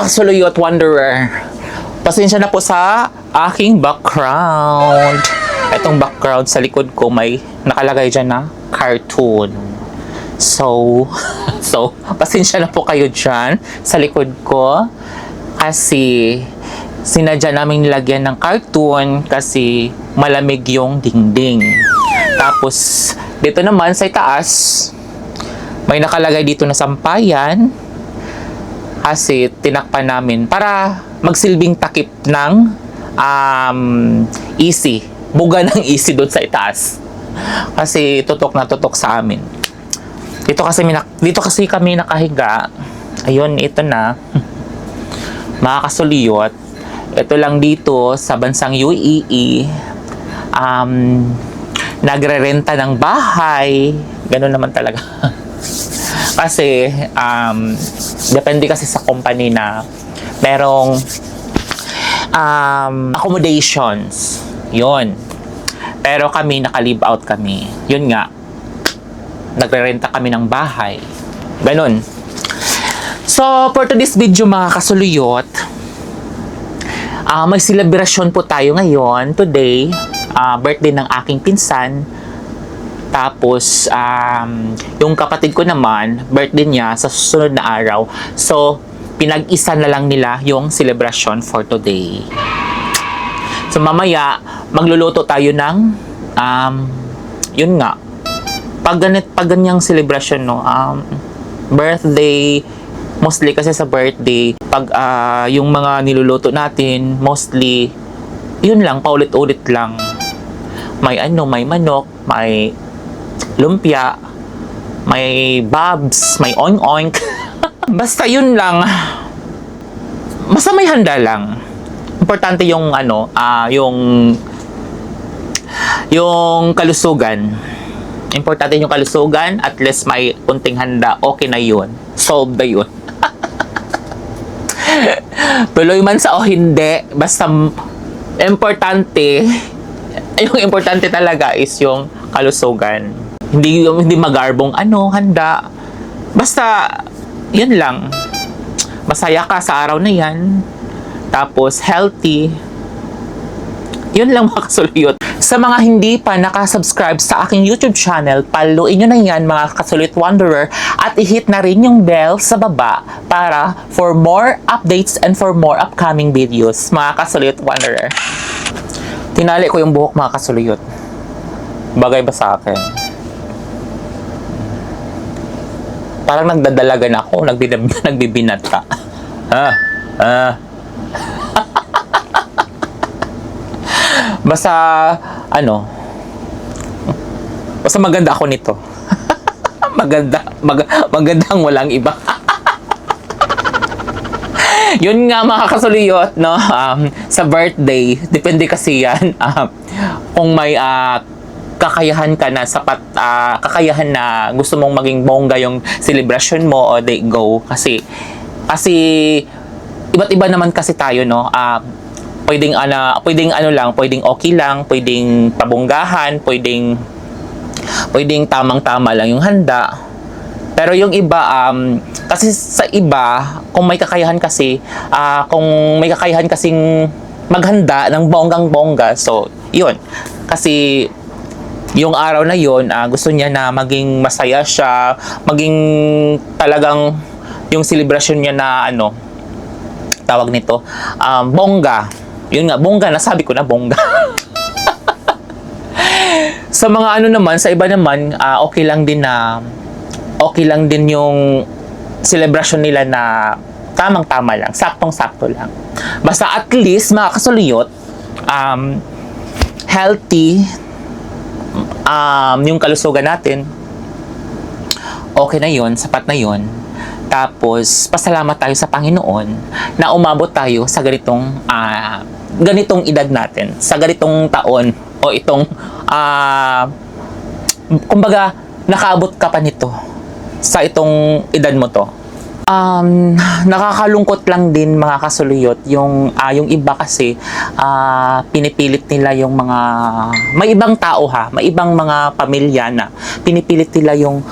mga kasuluyot wanderer, pasensya na po sa aking background. Itong background sa likod ko may nakalagay dyan na cartoon. So, pasensya na po kayo dyan sa likod ko. Kasi, sinadya namin nilagyan ng cartoon kasi malamig yung dingding. Tapos, dito naman sa itaas, may nakalagay dito na sampayan. Kasi, tinakpan namin para magsilbing takip ng easy. Buga ng easy doon sa itaas. Kasi, tutok na tutok sa amin. Dito kasi kami nakahiga. Ayun, ito na. Mga kasuliyot, ito lang dito sa bansang UAE. Nagre-renta ng bahay. Ganun naman talaga. Kasi, depende kasi sa company na merong accommodations. Yun. Pero kami, naka-leave out kami. Yun nga. Nagre-renta kami ng bahay. Ganun. So, for today's video mga kasuluyot, may celebration po tayo ngayon, today, birthday ng aking pinsan. Tapos, yung kapatid ko naman, birthday niya sa susunod na araw. So, pinag-isa na lang nila yung celebration for today. So, mamaya, magluluto tayo ng, yun nga, pag ganyang celebration, no, birthday, mostly kasi sa birthday, pag yung mga niluluto natin, mostly, yun lang, paulit-ulit lang. May manok, may lumpia, may babs, may oink-oink. Basta yun lang. Basta may handa lang. Importante yung yung kalusugan. Importante yung kalusugan, at least may kunting handa, okay na yun. Solve na yun. Tuloy man sa o hindi, basta importante, yung importante talaga is yung kalusugan. Hindi magarbong handa. Basta, yun lang. Masaya ka sa araw na yan. Tapos, healthy. Yun lang mga kasuluyot. Sa mga hindi pa nakasubscribe sa aking YouTube channel, paluin nyo na yan mga kasuluyot wanderer, at i-hit na rin yung bell sa baba para for more updates and for more upcoming videos mga kasuluyot wanderer. Tinali ko yung buhok mga kasuluyot. Bagay ba sa akin? Parang nagdadalagan ako, nagbibinata. Basta maganda ako nito. Magandang walang iba. Yun nga mga kasuliyot, no? Sa birthday, depende kasi yan. Kung may kakayahan ka na sapat, kakayahan na gusto mong maging bongga yung celebration mo, o they go. Kasi iba't iba naman kasi tayo, no? Pwedeng pwedeng okay lang, pwedeng pabonggahan, pwedeng tamang-tama lang yung handa. Pero yung iba, kasi sa iba, kung may kakayahan kasing maghanda ng bonggang-bongga, so, yun. Kasi, yung araw na yun, gusto niya na maging masaya siya, maging talagang yung celebration niya na, tawag nito, bongga. Yun nga, bongga, nasabi ko na bongga. Sa mga naman, sa iba naman, okay lang din yung celebration nila na tamang-tama lang, saktong-sakto lang. Basta at least, mga kasuliyot, healthy, yung kalusugan natin, okay na yun, sapat na yun. Tapos, pasalamat tayo sa Panginoon na umabot tayo sa ganitong edad natin, sa ganitong taon, o itong, kumbaga, nakaabot ka pa nito sa itong edad mo to. nakakalungkot lang din mga kasuluyot yung iba kasi pinipilit nila yung mga may ibang tao may ibang mga pamilya na pinipilit nila yung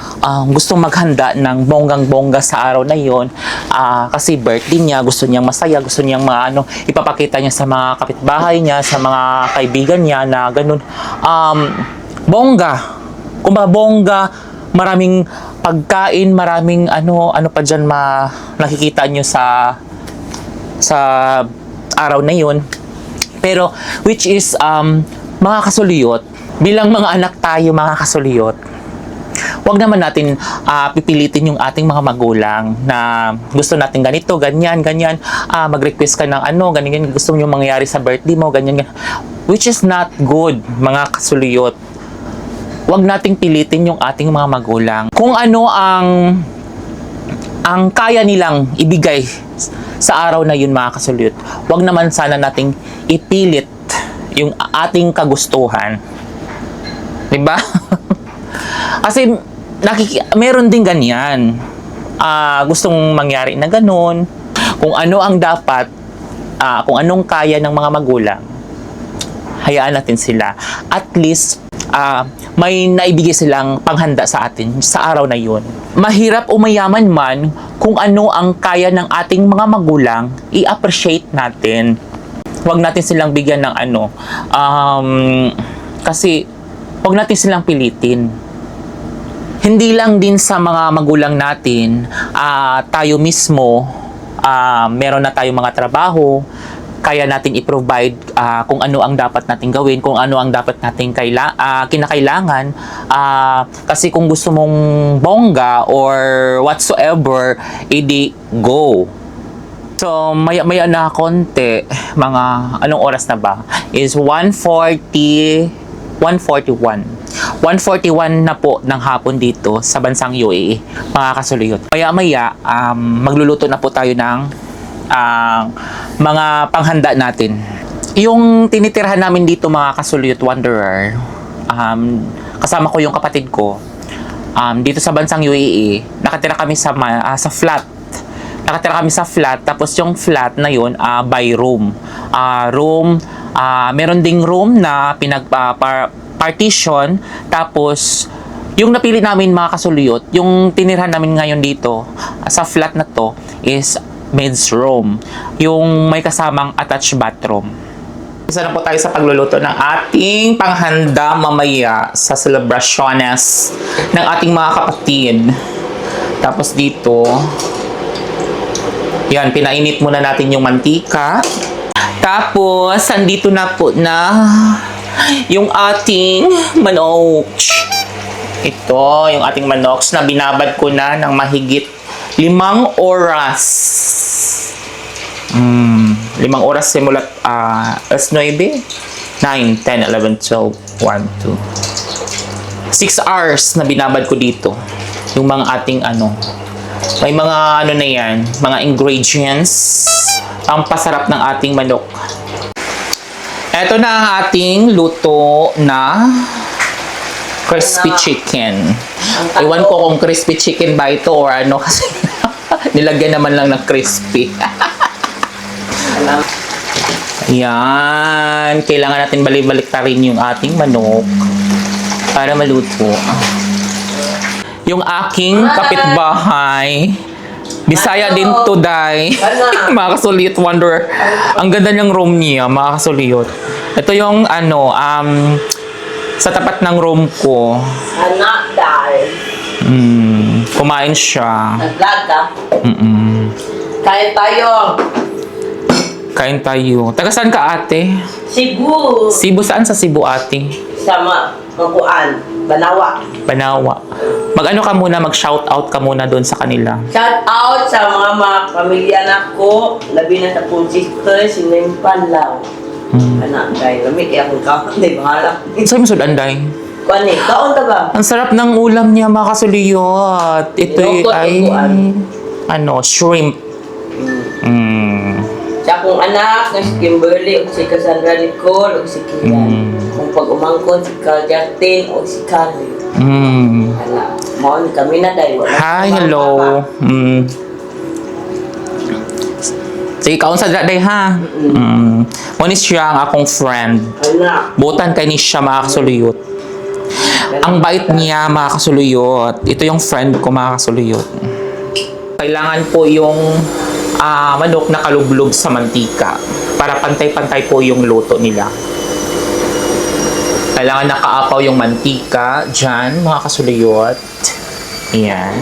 gustong maghanda ng bonggang-bongga sa araw na yon, kasi birthday niya, gusto niyang masaya, gusto niyang ipapakita niya sa mga kapitbahay niya, sa mga kaibigan niya na ganun, bongga, kumbaga bongga, maraming pagkain, maraming ano pa dyan nakikita nyo sa araw na yun. Pero which is mga kasuliyot, bilang mga anak tayo mga kasuliyot, wag naman natin pipilitin yung ating mga magulang na gusto natin ganito, ganyan, mag-request ka ng ganyan, gusto nyo mangyari sa birthday mo, ganyan, which is not good mga kasuliyot. Wag nating pilitin yung ating mga magulang. Kung ano ang kaya nilang ibigay sa araw na yun mga kasuliyot, wag naman sana nating ipilit yung ating kagustuhan. Diba? Kasi meron din ganyan. Gustong mangyari na ganun. Kung ano ang dapat, kung anong kaya ng mga magulang, hayaan natin sila. At least, may naibigay silang panghanda sa atin sa araw na yun. Mahirap o mayaman man, kung ano ang kaya ng ating mga magulang, i-appreciate natin. Huwag natin silang bigyan ng kasi huwag natin silang pilitin. Hindi lang din sa mga magulang natin, tayo mismo, meron na tayong mga trabaho, kaya natin i-provide kung ano ang dapat natin gawin, kung ano ang dapat natin kinakailangan. Kasi kung gusto mong bongga or whatsoever, edi go. So, maya na konti, mga anong oras na ba? Is 1:41 na po ng hapon dito sa bansang UAE, mga kasuluyot. Maya magluluto na po tayo ng mga panghanda natin. Yung tinitirhan namin dito mga kasuluyot wanderer, kasama ko yung kapatid ko, dito sa bansang UAE, nakatira kami sa flat. Nakatira kami sa flat, tapos yung flat na yun, by room. Meron ding room na partition, tapos yung napili namin mga kasuluyot, yung tinirhan namin ngayon dito sa flat na to is maid's room, yung may kasamang attached bathroom. Isa na po tayo sa pagluluto ng ating panghanda mamaya sa celebraciones ng ating mga kapatid. Tapos dito, yan, pinainit muna natin yung mantika. Tapos, andito na po na yung ating manok. Ito, yung ating manok na binabad ko na ng mahigit 5 oras. 5 oras simulat alas 9, 9, 10, 11, 12, 1, 2. 6 hours na binabad ko dito. Yung mga ating may mga na yan, mga ingredients ang pasarap ng ating manok. Ito na ang ating luto na crispy chicken. Iwan ko kung crispy chicken ba ito or kasi nilagyan naman lang ng crispy. Yan. Kailangan natin balik-balik ta rin yung ating manok para maluto. Yung aking kapitbahay, Bisaya din today. Mga kasuliyot wanderer. Ang ganda ng room niya, mga kasuliyot. Ito yung sa tapat ng room ko. Anak dahil. Kumain siya. Nag-vlog ka? Kain tayo. Kain tayo. Taga saan ka, ate? Cebu. Cebu, saan sa Cebu, ate? Sa Makuan. Banawa. Banawa. Mag-ano ka muna, mag-shoutout ka muna doon sa kanila. Shout out sa mga pamilya na ko. Labi na sa pong sister, si Neng Panlaw. Anak dahil. Lamig kaya kung kaon. Hindi, bahala. Sa'yo mo Anday? Kuan eh, kaon ta ba? Ang sarap ng ulam niya, mga kasuliyot. Ito ay shrimp. Sa akong anak, na si Kimberly, o si Cassandra Nicole, o si Kian. Kung pag umangkon, si Carl Justin, o si Carly. Anak, maon kami na dahil. Hi, hello. Sige, kaon sa day ha. Muna siya ang akong friend. Anak. Butan kay ni siya mga kasuluyot. Ang bait niya mga kasuluyot. Ito yung friend ko mga kasuluyot. Kailangan po yung manok na kalublob sa mantika para pantay-pantay po yung luto nila. Kailangan nakaapaw yung mantika dyan mga kasuluyot. Ayan.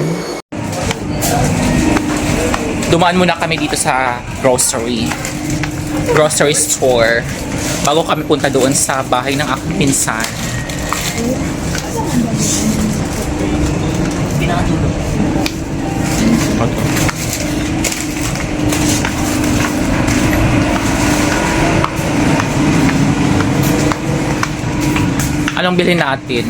Dumaan muna kami dito sa grocery store bago kami punta doon sa bahay ng aking pinsan. Anong bilhin natin?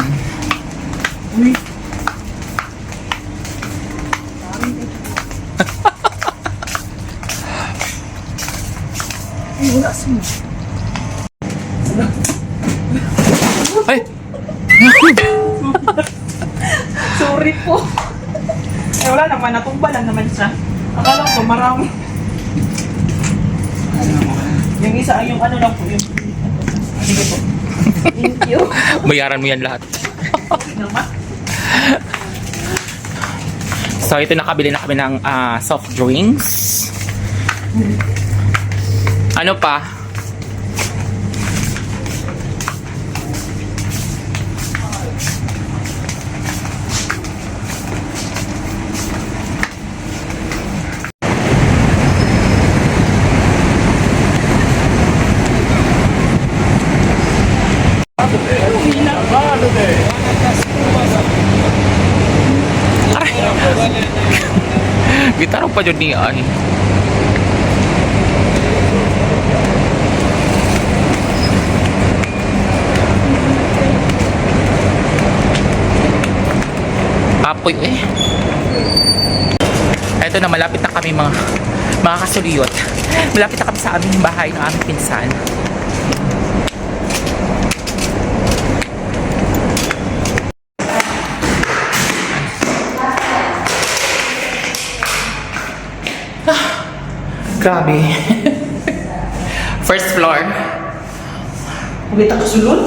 Ay! Sorry po. Eh wala naman, natumba lang naman siya. Akala ko marami. Yung isa, yung ano lang po, yung... Sige po. Thank you. Bayaran mo yan lahat. Naman. So, ito nakabili na kami ng soft drinks. Ano pa? Gitaro pa dyan niya ay. Apoy eh. Eto na, malapit na kami mga kasuliyot. Malapit na kami sa aming bahay ng aming pinsan. Grabe. First floor. Ulit ako sulod?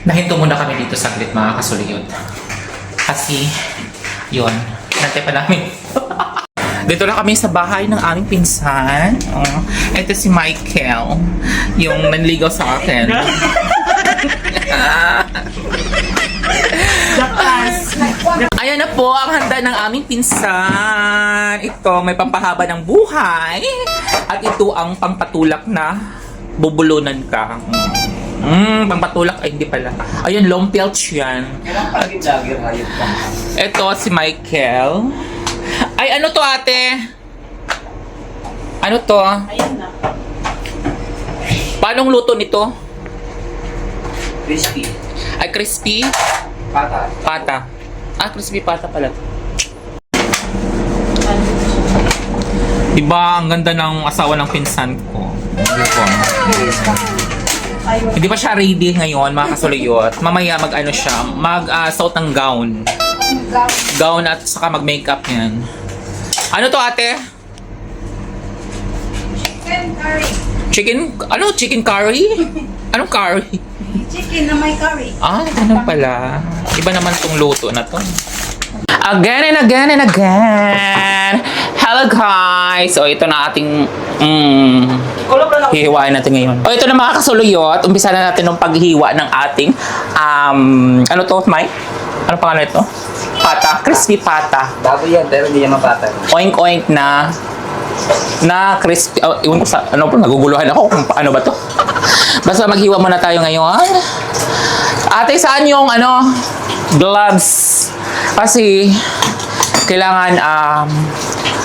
Nahinto muna kami dito saglit mga kasuliyot. Kasi, yun, nantay pa namin. Dito na kami sa bahay ng aming pinsan. Ito si Michael, yung nanligaw sa akin. Ayan na po ang handa ng aming pinsan. Ito, may pampahaba ng buhay. At ito ang pangpatulak na bubulunan ka. Pangpatulak, ay hindi pala. Ayun, long pelch yan. Ito si Michael. Ay, ano to ate? Ano to? Ayan na. Paanong luto nito? Crispy. Ay, crispy? Pata. Pata. Ah, crispy pata pala. Diba, ang ganda ng asawa ng pinsan ko. Hindi pa siya ready ngayon, mga kasuliyot. Mamaya mag-ano siya, mag-suot ng gown. Gown at saka mag-makeup yan. Ano to ate? Chicken curry. Chicken? Ano? Chicken curry? Anong curry? Chicken na may curry. Ah, ganun pala. Iba naman tong luto na to. Again and again and again. Hello guys! So ito na ating Kulog lang ako. hihiwain natin ngayon. O ito na mga kasuluyot. Umpisa na natin ng paghihiwa ng ating ano to, Mike? Ano pangalan ito? Pata. Crispy pata. Bago yan, pero hindi yan mapatay. Oink oink na crispy. Oh, iwan ko sa ano po, naguguluhan ako kung paano ba to. Basta maghiwa muna tayo ngayon. Ate, saan yung gloves? Kasi kailangan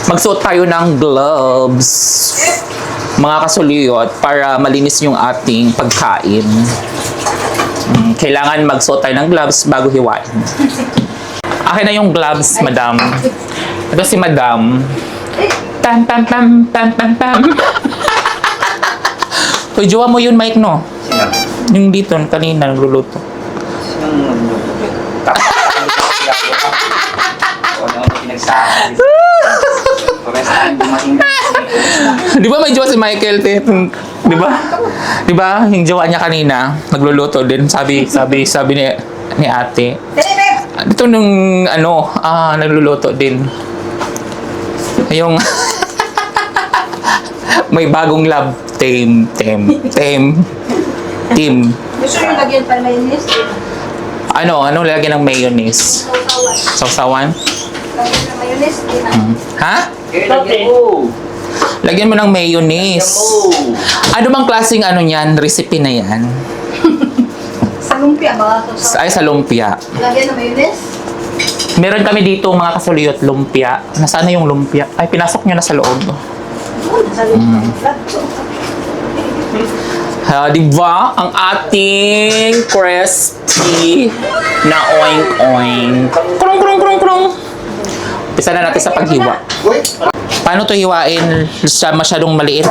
magsuot tayo ng gloves, mga kasuliyot, para malinis yung ating pagkain. Kailangan magsuot tayo ng gloves bago hiwain. Akin na yung gloves, madam. Ito si madam. Pam pam pam pam pam pam. Uy, jowa mo yun, Mike, no? Sino? Yung dito, kanina, nagluluto. Sinong tapos ano pinagsasabi? Rest time, dumating na. Di ba may jowa si Michael, te? Di ba? Di ba? Yung jowa niya kanina, nagluluto din. Sabi ni ate. Dito nung, nagluluto din. Yung, may bagong love team. Gusto nyo lagyan pa mayonnaise? Ano lagyan ng mayonnaise? Sausawan. Sausawan? Lagyan ng mayonnaise, di na. Ha? Lagyan mo. Lagyan mo ng mayonnaise. Ano bang klaseng niyan? Recipe na yan? Sa lumpia ba? Ay, sa lumpia. Lagyan ng mayonnaise? Meron kami dito mga kasuliyot lumpia. Nasaan na yung lumpia? Ay, pinasok nyo na sa loob. Doon, sa lumpia. Diba? Ang ating crispy na oink-oink. Krong. Pisa na natin sa paghiwa. Paano to hiwain sa masyadong maliit?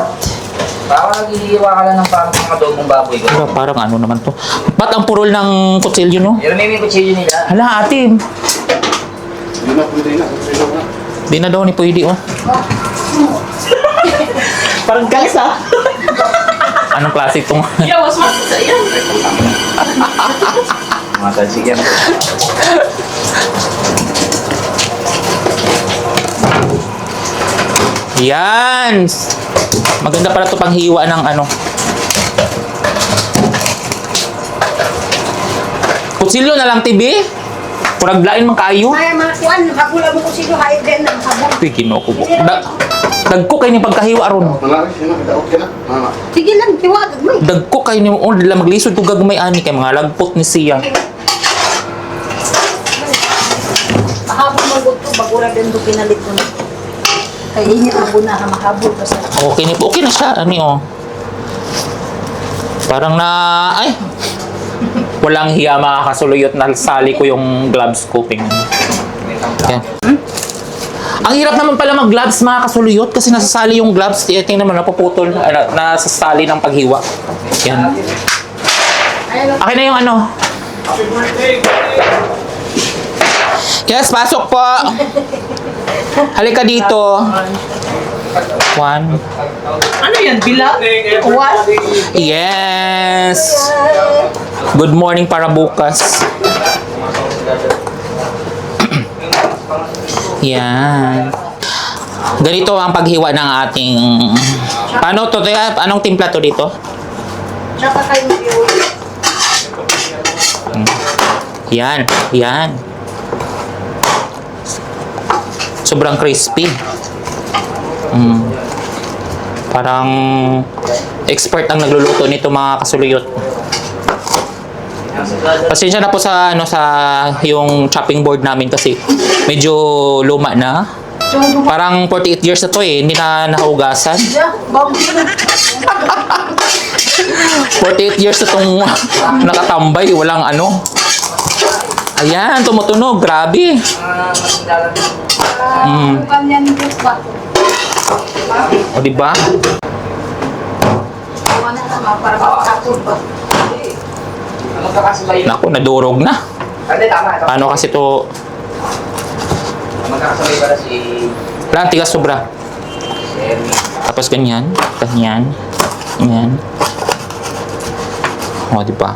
Baka naghihiwa ka lang ng parang mga adobong baboy ko. Diba, parang ano naman to? Ba't ang purol ng kutsilyo, no? Yung may kutsilyo nila. Hala, ate. Di na daw ni pwede, oh. Parang galis ah. Anong klase itong... Yawas mas sa yan. Mga tansik yan. Yan! Maganda pala ito panghiwa ng Kutsilyo na lang, tibi. Kuraglain man kayo. Ay, mga kuwan, habula mo ko sino, hayo din ng habang. Uy, kinoko ko. Dagko kayo ni pagkahiwa aron. Sige lang, tiwagag mo. Dagko kayo ni dila maglisod ko gagmay ani kay mga lagpot ni siya. Mahabol mo gusto, bagura din ito pinalit mo na. Kaya inyo abo na mahabol pa sa... Okay na siya ani oh. Parang walang hiya mga kasuluyot na sali ko yung gloves ko ping. Yan. Ang hirap naman pala mag-gloves mga kasuluyot kasi nasasali yung gloves. Tingnan naman napuputol. Nasasali ng paghiwa. Yan. Akin na yung Yes, pasok po. Halika dito. One. Ano yan? Bilang? What? Yes. Good morning para bukas. Yan. Ganito ang paghiwa ng ating... Paano to? Anong timpla to dito? Tsaka kayong viewer. Yan. Sobrang crispy. Parang expert ang nagluluto nito mga kasuluyot. Pasensya na po sa yung chopping board namin kasi medyo luma na. Parang 48 years na to hindi na nahugasan. 48 years na tong nakatambay, walang Ayan, tumutunog, grabe. Mukhang yan yung ba? O diba? Iwan na naman para makakapul ba? Ano ka kasi ba yun? Naku, nadurog na. Hindi, tama. Paano kasi to? Magkakasabay pala si Lang, tigas sobra. Emmy. Tapos ganyan. Ganyan. O, diba?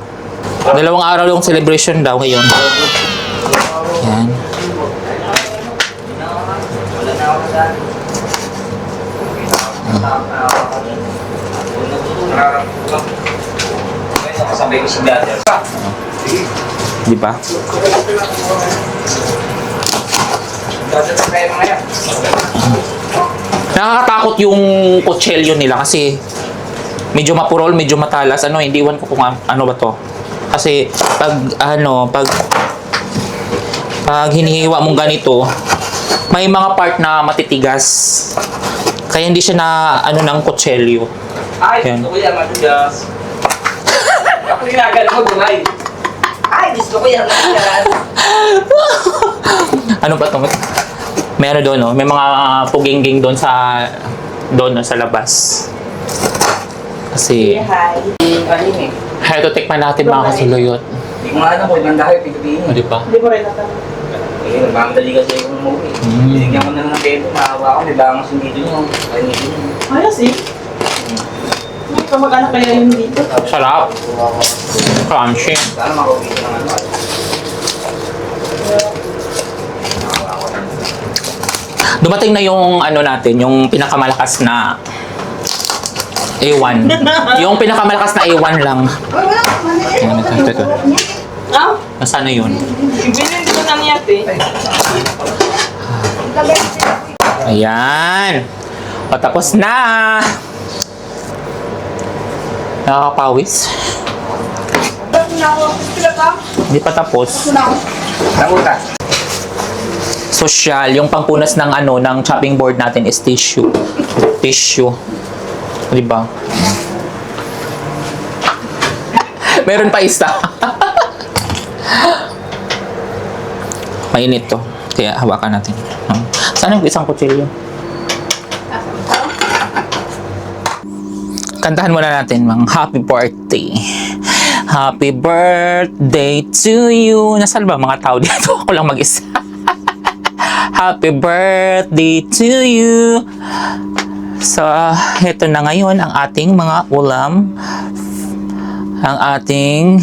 2 araw yung celebration daw ngayon. Yan. Wala na ako dyan. Kasabay ko si Dada. Diba? Dada na kayo mga yan. Nakakatakot yung kutsilyo nila kasi medyo mapurol, medyo matalas. Hindi iwan ko kung ano ba to. Kasi pag hinihiwa mong ganito, may mga part na matitigas. Kaya hindi siya na ng kutsilyo. Ay, Yan. gusto ko yan, matigas. Ako ginagano mo, Dunay. Ay, gusto ko yan, matigas. Ano ba to? May doon, no? May mga pugingging doon sa labas. Kasi, Kanina eh. ito tikman natin mga kasuluyot. Hindi ko nga alam kung ibang dahil, pitupihin. O, diba? Hindi mo rin natanong. Eh, nagmamadali kasi yung umuwi. Binigyan ko na lang ng tempo, maawa ako, may bangos yung dito nyo. Ay, dito nyo. Ayos eh. May kamag-anak kaya yun dito. Sarap. Crunchy. Sana makauwi ko ng ano. Dumating na yung ano natin, yung pinakamalakas na A1. Yung pinakamalakas na A1 lang. Ayan, teka. Ah? Nasaan na yun? Ibinin ko na niya eh. Ayan. Patapos na. Nakakapawis. Hindi pa tapos. Nakuta. Social, yung pangpunas ng ano, ng chopping board natin is tissue. Tissue. Diba? Meron pa isa. Mainit to. Kaya hawakan natin. Saan yung isang kutsilyo? Kantahan muna natin mga happy birthday. Happy birthday to you. Nasaan ba mga tao dito? Ako lang mag-isa. Happy birthday to you. So, ito na ngayon ang ating mga ulam. Ang ating,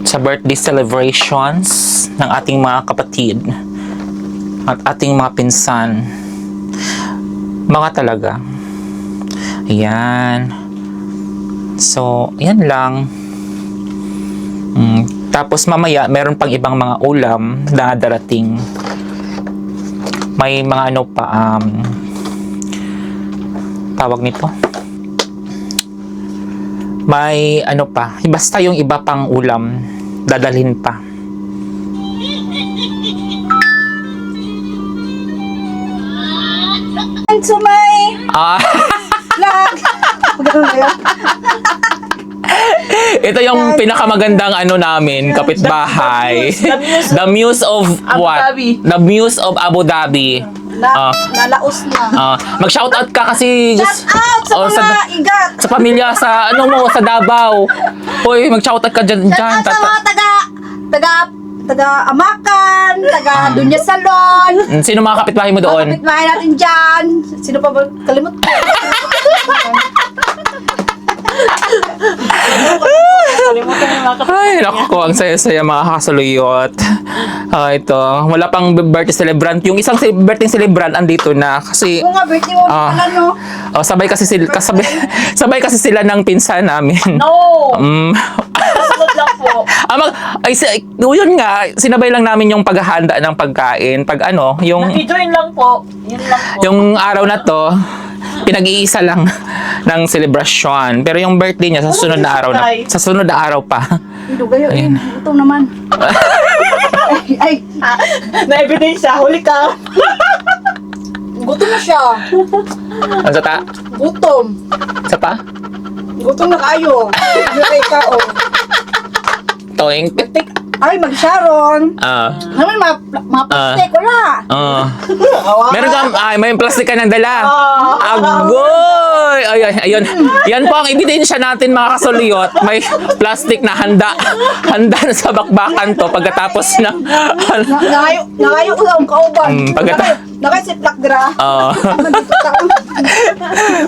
sa birthday celebrations ng ating mga kapatid at ating mga pinsan. Mga talaga. Ayan. So, yan lang. Tapos mamaya, meron pang ibang mga ulam na darating. May mga ano pa, tawag nito. May ano pa, basta yung iba pang ulam, dadalhin pa. So may vlog. Ito yung pinakamagandang ano namin, kapitbahay. The Muse of what? Dhabi. The Muse of Abu Dhabi. Nalaos na. Mag-shoutout ka kasi Shout out sa oh, mga igat. sa pamilya sa ano mo sa Davao. Hoy, mag-shoutout ka diyan Shout out sa mga taga Amakan, taga Dunya Salon. Sino mga kapitbahay mo Mga doon? kapitbahay natin dyan. Sino pa ba? Kalimut ko. Ay, naku, ang saya-saya mga kasaluyot. Ito, wala pang birthday celebrant. Yung isang birthday celebrant andito na kasi Kung nga, birthday mo pala, no? sabay kasi sila ng pinsan namin. No! Sunod lang po. Yun nga, sinabay lang namin yung paghahanda ng pagkain. Pag ano, yung Naki-join lang po. Yun lang po. yung araw na to, pinag-iisa lang ng celebration. Pero yung birthday niya sa susunod na araw na, sa sunod na araw pa. Hindi kayo, Ayun. Ito naman. ay, Na-evidensya, huli ka. gutom na siya. Ano sa ta? Gutom. Sa pa? Gutom na kayo. Hindi kayo kao. Toing. Ay, mag-sharon. Naman, mga plastic, wala. Meron ka, may plastic ka ng dala. Agoy! Ayun. Yan po ang ebidensya natin mga kasuliyot. May plastic na handa na sa bakbakan to pagkatapos na Nakayo ko lang kauban. Nakasiplak gra.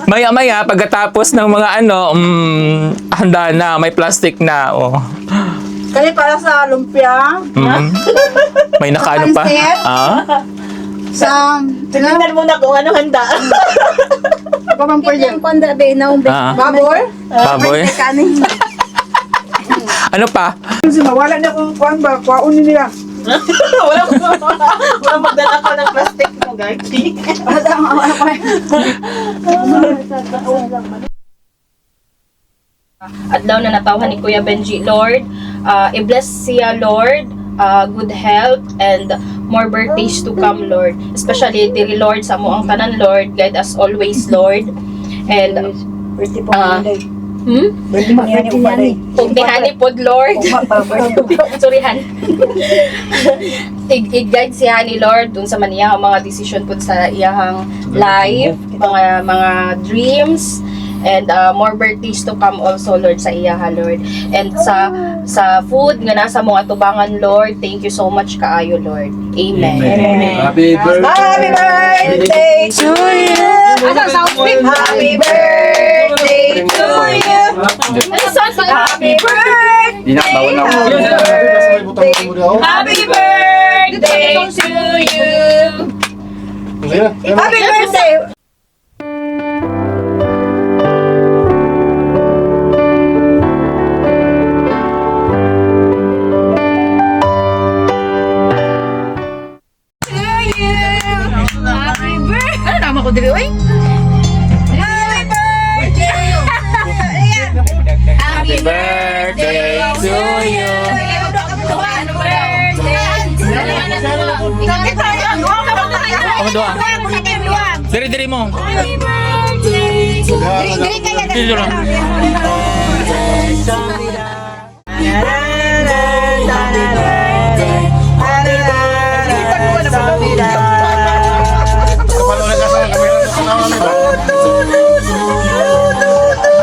Maya-maya pagkatapos ng mga handa na, may plastic na. Kaya para sa lumpia. May nakaano pa. Pansit. Sa... Tingnan mo na kung ano handa. Pamamper yung kwanda, be, na baboy. Baboy. Ano pa? Kasi mawala na kung kuwan ba, kuwaunin nila. Walang magdala ka ng plastic mo, guys. Adlaw na natawhan ni Kuya Benji, Lord, i-bless siya, Lord, good health and more birthdays to come, Lord. Especially diri, Lord, sa mo ang tanan, Lord, guide us always, Lord. And Birthday po birthday mo yan Pugbihani pod, Lord. Sorry, Han. I-guide siya ni Lord dun sa maniya ang mga decision pod sa iyang life, mga dreams, And more birthdays to come also, Lord, sa iya, ha, Lord. And sa food nga nasa mong atubangan, Lord, thank you so much kaayo, Lord. Amen. Happy birthday to you. Happy birthday to you. Happy birthday. Di nakabawal na ako. Happy birthday to you. Happy birthday. Ano naman ko dili, oy? Happy birthday to you. Kamu doa. Diri mo. Diri lang.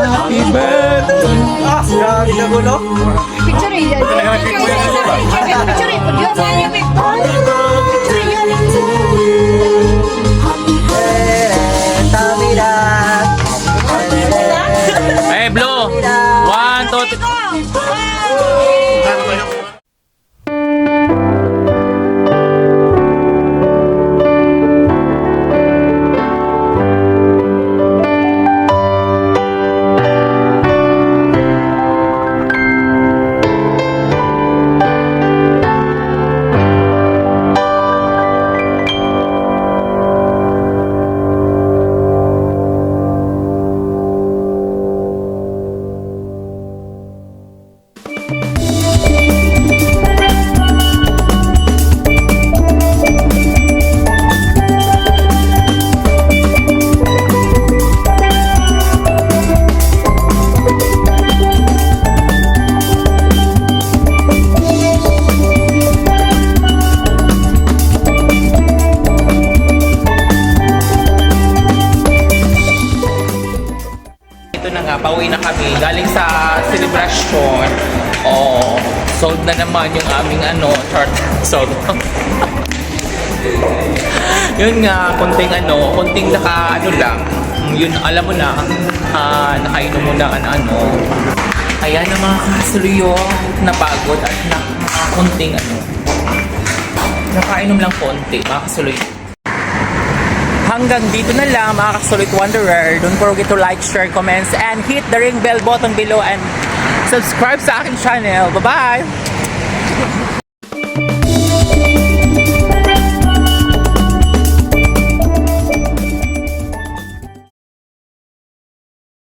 Happy birthday. Picture yan. Picture yan. Hey, Blue. 1, 2, 3. Ito na nga, pauwi na kami. Galing sa celebration. Oh, sold na naman yung aming short. Sold. Yun nga, konting lang. Yun, alam mo na, nakainom mo na Kaya na mga kasuliyo, napagod at konting nakainom lang konti, mga kasuliyo. Hanggang dito na lang mga Kasulit Wanderer. Don't forget to like, share, comments, and hit the ring bell button below and subscribe sa aking channel. Bye-bye!